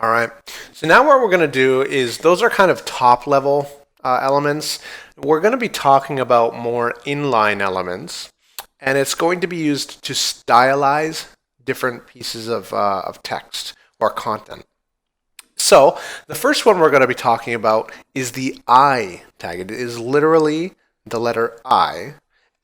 All right. So now what we're going to do is those are kind of top level elements. We're going to be talking about more inline elements, and it's going to be used to stylize different pieces of text or content. So the first one we're going to be talking about is the I tag. It is literally the letter I.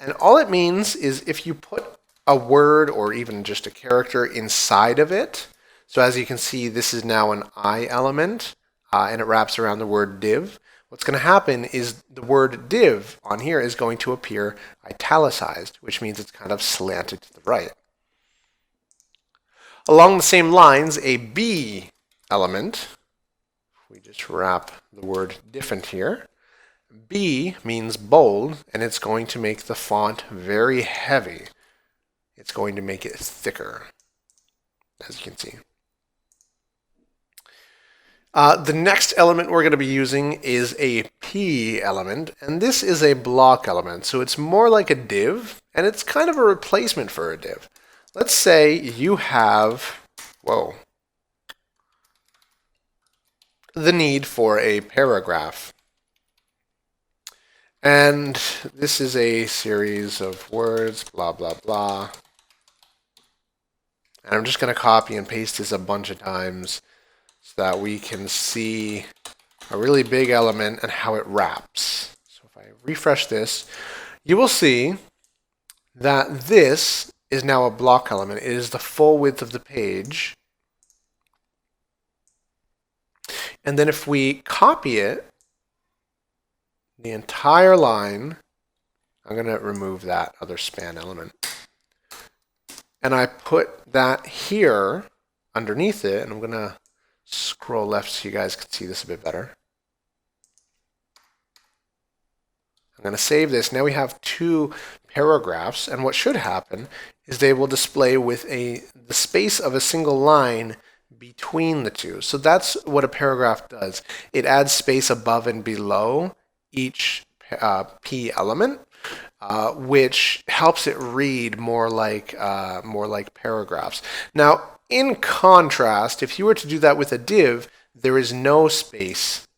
And all it means is if you put a word or even just a character inside of it. So as you can see, this is now an I element, and it wraps around the word div. What's going to happen is the word div on here is going to appear italicized, which means it's kind of slanted to the right. Along the same lines, a B element, we just wrap the word different here. B means bold, and it's going to make the font very heavy. It's going to make it thicker, as you can see. The next element we're going to be using is a P element, and this is a block element, so it's more like a div, and it's kind of a replacement for a div. Let's say you have, the need for a paragraph. And this is a series of words, blah, blah, blah. And I'm just going to copy and paste this a bunch of times so that we can see a really big element and how it wraps. So if I refresh this, you will see that this is now a block element. It is the full width of the page. And then if we copy it, the entire line, I'm going to remove that other span element. And I put that here underneath it, and I'm going to scroll left so you guys can see this a bit better. I'm going to save this. Now we have two paragraphs, and what should happen is they will display with the space of a single line between the two. So that's what a paragraph does. It adds space above and below each P element, which helps it read more like paragraphs. Now, in contrast, if you were to do that with a div, there is no space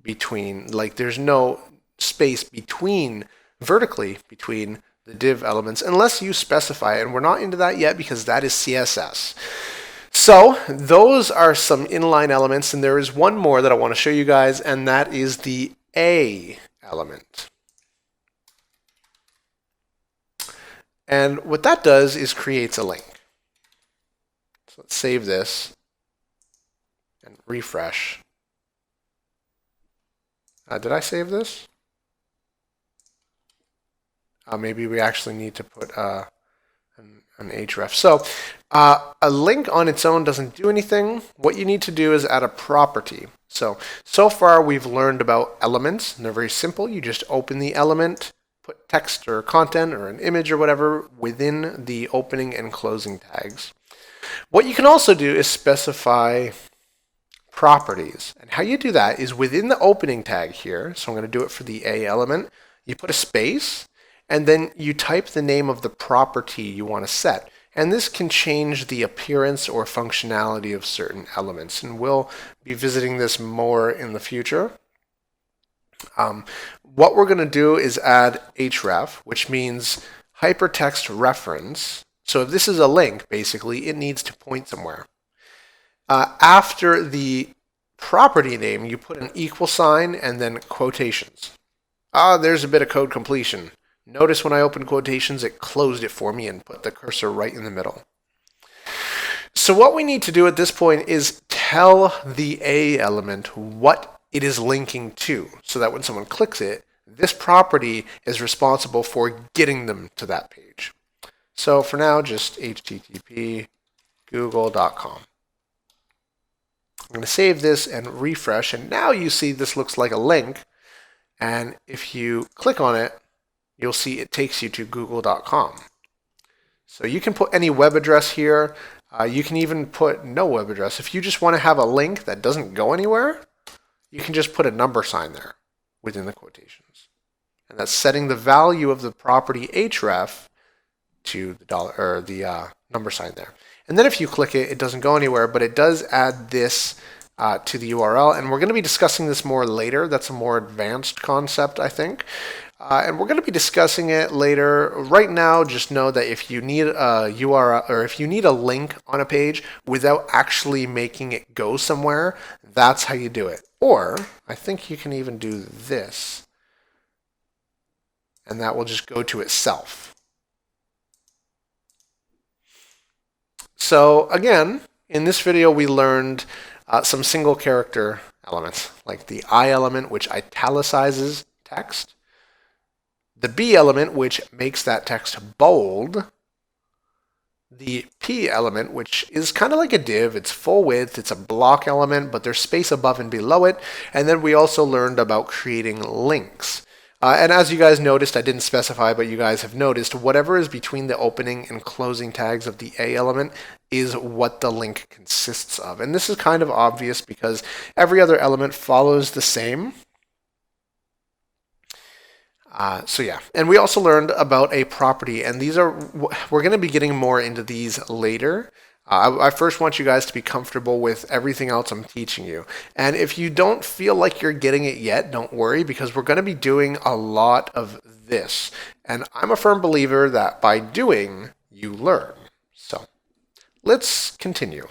between, there's no space between, vertically between the div elements, unless you specify it, and we're not into that yet because that is CSS. So those are some inline elements, and there is one more that I want to show you guys, and that is the A element. And what that does is creates a link. So let's save this and refresh. Did I save this? Maybe we actually need to put an href. So a link on its own doesn't do anything. What you need to do is add a property. So far we've learned about elements, and they're very simple. You just open the element, put text or content or an image or whatever within the opening and closing tags. What you can also do is specify properties. And how you do that is within the opening tag here. So I'm going to do it for the A element. You put a space, and then you type the name of the property you want to set. And this can change the appearance or functionality of certain elements. And we'll be visiting this more in the future. What we're going to do is add href, which means hypertext reference. So if this is a link, basically, it needs to point somewhere. After the property name, you put an equal sign and then quotations. There's a bit of code completion. Notice when I opened quotations, it closed it for me and put the cursor right in the middle. So what we need to do at this point is tell the A element what it is linking to, so that when someone clicks it, this property is responsible for getting them to that page. So for now, just http google.com. I'm going to save this and refresh, and now you see this looks like a link, and if you click on it, you'll see it takes you to google.com. So you can put any web address here. You can even put no web address. If you just want to have a link that doesn't go anywhere, you can just put a number sign there within the quotations. And that's setting the value of the property href to the dollar or the number sign there. And then if you click it, it doesn't go anywhere, but it does add this to the URL. And we're going to be discussing this more later. That's a more advanced concept, I think. And we're going to be discussing it later. Right now, just know that if you need a URL or if you need a link on a page without actually making it go somewhere, that's how you do it. Or I think you can even do this, and that will just go to itself. So again, in this video, we learned some single character elements, like the I element, which italicizes text, the B element, which makes that text bold, the P element, which is kind of like a div. It's full width. It's a block element, but there's space above and below it. And then we also learned about creating links. And as you guys noticed, I didn't specify, but you guys have noticed, whatever is between the opening and closing tags of the A element is what the link consists of. And this is kind of obvious because every other element follows the same. So yeah, and we also learned about a property, and we're going to be getting more into these later. I first want you guys to be comfortable with everything else I'm teaching you. And if you don't feel like you're getting it yet, don't worry, because we're going to be doing a lot of this. And I'm a firm believer that by doing, you learn. So let's continue.